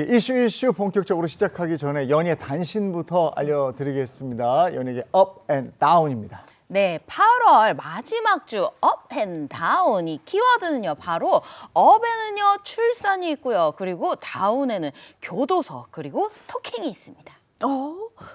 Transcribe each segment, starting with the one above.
연예계 이슈 본격적으로 시작하기 전에 연예 단신부터 알려드리겠습니다. 연예계 업 앤 다운입니다. 네, 8월 마지막 주 업 앤 다운 이 키워드는요. 바로 업에는요 출산이 있고요. 그리고 다운에는 교도소 그리고 스토킹이 있습니다.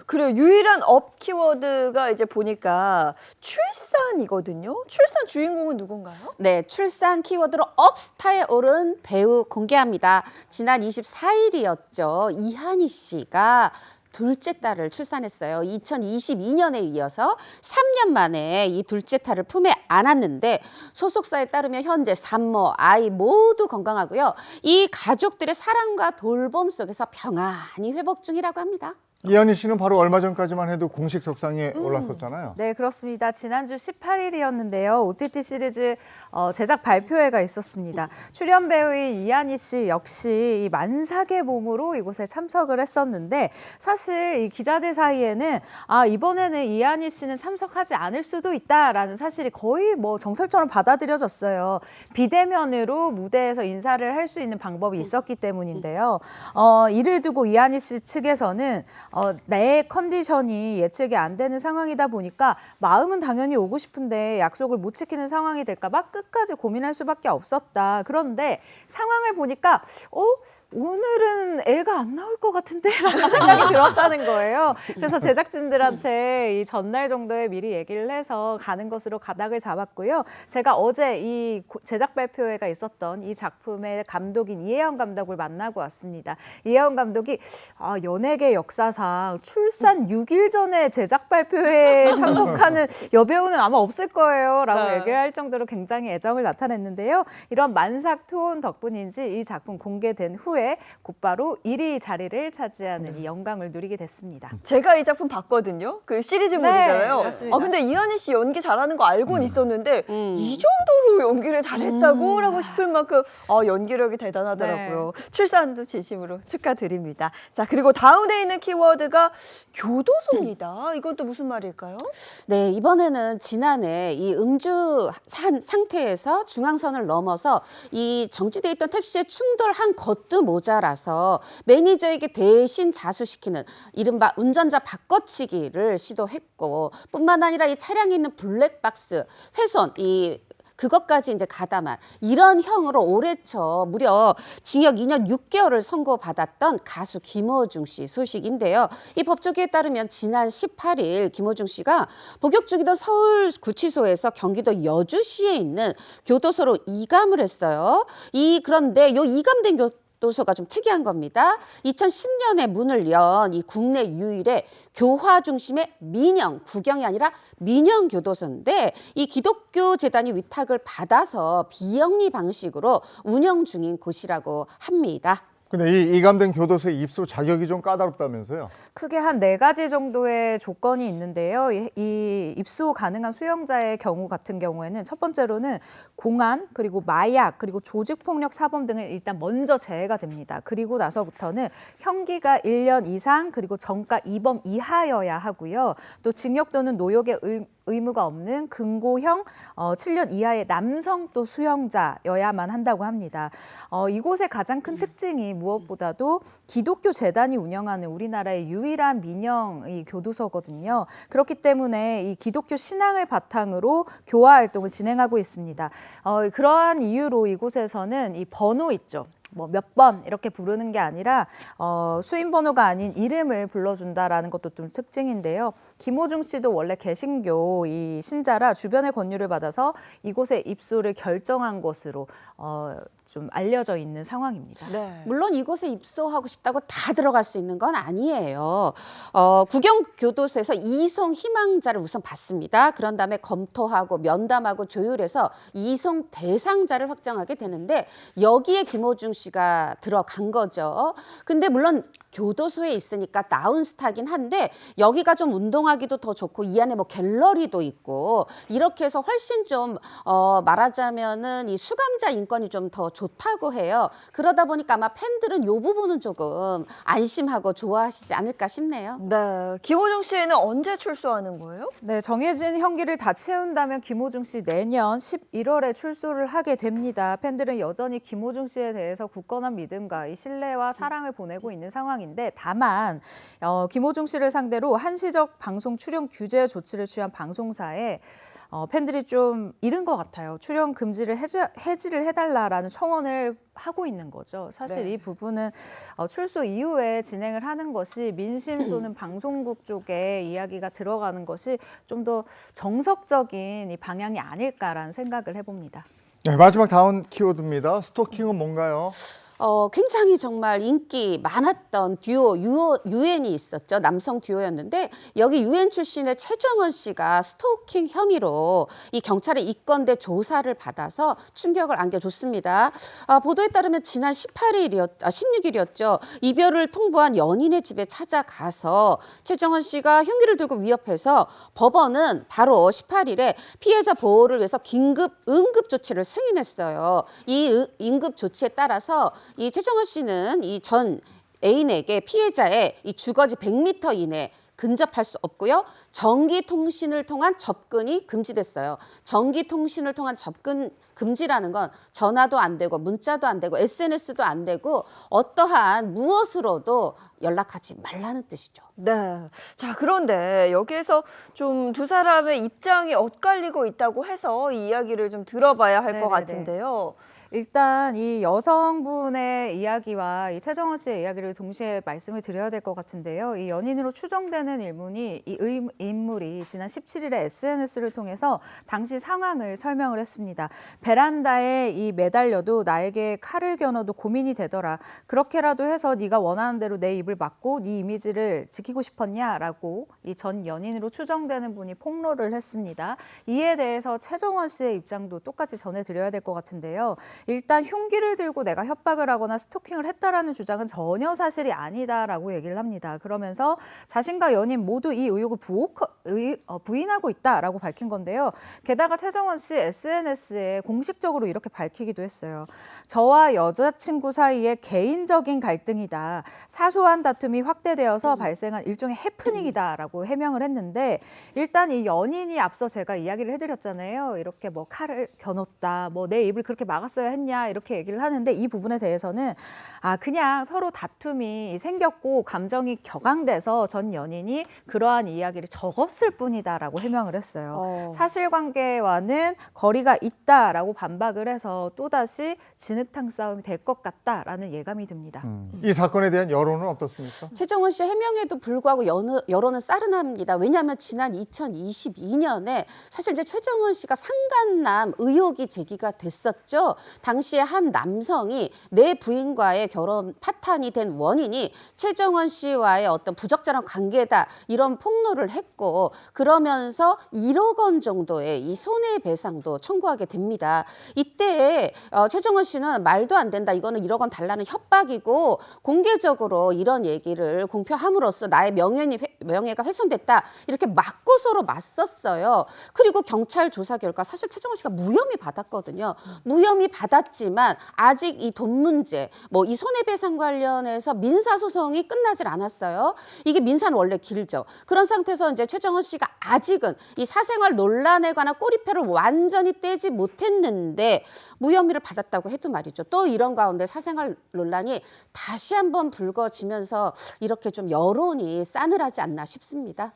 그래요. 유일한 업 키워드가 이제 보니까 출산이거든요. 출산 주인공은 누군가요? 네, 출산 키워드로 업스타에 오른 배우 공개합니다. 지난 24일이었죠. 이한희 씨가 둘째 딸을 출산했어요. 2022년에 이어서 3년 만에 이 둘째 딸을 품에 안았는데 소속사에 따르면 현재 산모, 아이 모두 건강하고요. 이 가족들의 사랑과 돌봄 속에서 평안히 회복 중이라고 합니다. 이한희 씨는 바로 얼마 전까지만 해도 공식 석상에 올랐었잖아요. 네, 그렇습니다. 지난주 18일이었는데요. OTT 시리즈 제작 발표회가 있었습니다. 출연 배우인 이한희 씨 역시 이 만삭의 몸으로 이곳에 참석을 했었는데 사실 이 기자들 사이에는 이번에는 이한희 씨는 참석하지 않을 수도 있다라는 사실이 거의 뭐 정설처럼 받아들여졌어요. 비대면으로 무대에서 인사를 할 수 있는 방법이 있었기 때문인데요. 이를 두고 이한희 씨 측에서는 내 컨디션이 예측이 안 되는 상황이다 보니까 마음은 당연히 오고 싶은데 약속을 못 지키는 상황이 될까 봐 끝까지 고민할 수밖에 없었다. 그런데 상황을 보니까 오늘은 애가 안 나올 것 같은데 라는 생각이 들었다는 거예요. 그래서 제작진들한테 이 전날 정도에 미리 얘기를 해서 가는 것으로 가닥을 잡았고요. 제가 어제 이 제작 발표회가 있었던 이 작품의 감독인 이혜영 감독을 만나고 왔습니다. 이혜영 감독이 연예계 역사상 출산 6일 전에 제작 발표회에 참석하는 여배우는 아마 없을 거예요 라고 얘기를 할 정도로 굉장히 애정을 나타냈는데요. 이런 만삭 투혼 덕분인지 이 작품 공개된 후에 곧바로 1위 자리를 차지하는 이 영광을 누리게 됐습니다. 제가 이 작품 봤거든요. 그 시리즈물이잖아요. 네, 맞습니다. 근데 이한희 씨 연기 잘하는 거 알고는 있었는데 이 정도로 연기를 잘했다고 라고 싶을 만큼 연기력이 대단하더라고요. 출산도 진심으로 축하드립니다. 자, 그리고 다운에 있는 키워드가 교도소입니다. 이건 또 무슨 말일까요? 네, 이번에는 지난해 이 음주 상태에서 중앙선을 넘어서 이 정지돼 있던 택시에 충돌한 것도 모자라서 매니저에게 대신 자수시키는 이른바 운전자 바꿔치기를 시도했고 뿐만 아니라 이 차량에 있는 블랙박스 훼손 그것까지 이제 가담한 이런 형으로 올해 초 무려 징역 2년 6개월을 선고받았던 가수 김호중 씨 소식인데요. 이 법조계에 따르면 지난 18일 김호중 씨가 복역 중이던 서울구치소에서 경기도 여주시에 있는 교도소로 이감을 했어요. 그런데 이감된 교도소가 좀 특이한 겁니다. 2010년에 문을 연 이 국내 유일의 교화 중심의 민영, 구경이 아니라 민영 교도소인데 이 기독교 재단이 위탁을 받아서 비영리 방식으로 운영 중인 곳이라고 합니다. 근데 이 이감된 교도소에 입소 자격이 좀 까다롭다면서요? 크게 한 4가지 정도의 조건이 있는데요. 이 입소 가능한 수용자의 경우 같은 경우에는 첫 번째로는 공안, 그리고 마약, 그리고 조직폭력 사범 등을 일단 먼저 제외가 됩니다. 그리고 나서부터는 형기가 1년 이상, 그리고 전과 2범 이하여야 하고요. 또 징역 또는 노역의 의무가 없는 금고형 7년 이하의 남성 또 수용자여야만 한다고 합니다. 이곳의 가장 큰 특징이 무엇보다도 기독교 재단이 운영하는 우리나라의 유일한 민영 교도소거든요. 그렇기 때문에 이 기독교 신앙을 바탕으로 교화 활동을 진행하고 있습니다. 그러한 이유로 이곳에서는 이 번호 있죠. 몇 번 이렇게 부르는 게 아니라 수인 번호가 아닌 이름을 불러준다라는 것도 좀 특징인데요. 김호중 씨도 원래 개신교 이 신자라 주변의 권유를 받아서 이곳에 입소를 결정한 것으로 좀 알려져 있는 상황입니다. 네. 물론 이곳에 입소하고 싶다고 다 들어갈 수 있는 건 아니에요. 구경교도소에서 이송 희망자를 우선 받습니다. 그런 다음에 검토하고 면담하고 조율해서 이송 대상자를 확정하게 되는데 여기에 김호중 씨가 들어간 거죠. 근데 물론 교도소에 있으니까 다운스타긴 한데 여기가 좀 운동하기도 더 좋고 이 안에 뭐 갤러리도 있고 이렇게 해서 훨씬 좀 말하자면은 이 수감자 인권이 좀 더 좋다고 해요. 그러다 보니까 아마 팬들은 이 부분은 조금 안심하고 좋아하시지 않을까 싶네요. 네, 김호중 씨는 언제 출소하는 거예요? 네, 정해진 형기를 다 채운다면 김호중 씨 내년 11월에 출소를 하게 됩니다. 팬들은 여전히 김호중 씨에 대해서 굳건한 믿음과 이 신뢰와 사랑을 보내고 있는 상황인데 다만 김호중 씨를 상대로 한시적 방송 출연 규제 조치를 취한 방송사에 팬들이 좀 잃은 것 같아요. 출연 금지를 해지를 해달라라는 청원을 하고 있는 거죠. 사실 네. 이 부분은 출소 이후에 진행을 하는 것이 민심 또는 방송국 쪽에 이야기가 들어가는 것이 좀 더 정석적인 이 방향이 아닐까라는 생각을 해봅니다. 네, 마지막 다운 키워드입니다. 스토킹은 뭔가요? 굉장히 정말 인기 많았던 듀오 유엔이 있었죠. 남성 듀오였는데 여기 유엔 출신의 최정원 씨가 스토킹 혐의로 이 경찰에 입건돼 조사를 받아서 충격을 안겨줬습니다. 보도에 따르면 지난 16일이었죠. 이별을 통보한 연인의 집에 찾아가서 최정원 씨가 흉기를 들고 위협해서 법원은 바로 18일에 피해자 보호를 위해서 긴급 응급 조치를 승인했어요. 이 응급 조치에 따라서 이 최정원 씨는 이 전 애인에게 피해자의 이 주거지 100m 이내 근접할 수 없고요. 전기통신을 통한 접근이 금지됐어요. 전기통신을 통한 접근 금지라는 건 전화도 안 되고 문자도 안 되고 SNS도 안 되고 어떠한 무엇으로도 연락하지 말라는 뜻이죠. 네. 자, 그런데 여기에서 좀 두 사람의 입장이 엇갈리고 있다고 해서 이 이야기를 좀 들어봐야 할 것 네네네. 같은데요. 일단 이 여성분의 이야기와 이 최정원 씨의 이야기를 동시에 말씀을 드려야 될 것 같은데요. 이 연인으로 추정되는 인물이 지난 17일에 SNS를 통해서 당시 상황을 설명을 했습니다. 베란다에 이 매달려도 나에게 칼을 겨눠도 고민이 되더라. 그렇게라도 해서 네가 원하는 대로 내 입을 막고 네 이미지를 지키고 싶었냐라고 이 전 연인으로 추정되는 분이 폭로를 했습니다. 이에 대해서 최정원 씨의 입장도 똑같이 전해드려야 될 것 같은데요. 일단 흉기를 들고 내가 협박을 하거나 스토킹을 했다라는 주장은 전혀 사실이 아니다라고 얘기를 합니다. 그러면서 자신과 연인 모두 이 의혹을 부인하고 있다라고 밝힌 건데요. 게다가 최정원 씨 SNS에 공식적으로 이렇게 밝히기도 했어요. 저와 여자친구 사이에 개인적인 갈등이다. 사소한 다툼이 확대되어서 발생한 일종의 해프닝이다라고 해명을 했는데 일단 이 연인이 앞서 제가 이야기를 해드렸잖아요. 이렇게 뭐 칼을 겨눴다, 뭐 내 입을 그렇게 막았어야 했냐 이렇게 얘기를 하는데 이 부분에 대해서는 그냥 서로 다툼이 생겼고 감정이 격앙돼서 전 연인이 그러한 이야기를 적었을 뿐이다라고 해명을 했어요. 사실관계와는 거리가 있다라고 반박을 해서 또다시 진흙탕 싸움이 될 것 같다라는 예감이 듭니다. 이 사건에 대한 여론은 어떻습니까? 최정원 씨 해명에도 불구하고 여론은 싸른합니다. 왜냐하면 지난 2022년에 사실 이제 최정원 씨가 상간남 의혹이 제기가 됐었죠. 당시에 한 남성이 내 부인과의 결혼 파탄이 된 원인이 최정원 씨와의 어떤 부적절한 관계다 이런 폭로를 했고 그러면서 1억 원 정도의 이 손해배상도 청구하게 됩니다. 이때 최정원 씨는 말도 안 된다. 이거는 1억 원 달라는 협박이고 공개적으로 이런 얘기를 공표함으로써 나의 명예가 훼손됐다. 이렇게 맞고서로 맞섰어요. 그리고 경찰 조사 결과 사실 최정원 씨가 무혐의 받았거든요. 무혐의 받았지만 아직 이 돈 문제, 뭐 이 손해배상 관련해서 민사소송이 끝나질 않았어요. 이게 민사는 원래 길죠. 그런 상태에서 이제 최정원 씨가 아직은 이 사생활 논란에 관한 꼬리표를 완전히 떼지 못했는데 무혐의를 받았다고 해도 말이죠. 또 이런 가운데 사생활 논란이 다시 한번 불거지면서 이렇게 좀 여론이 싸늘하지 않나 싶습니다.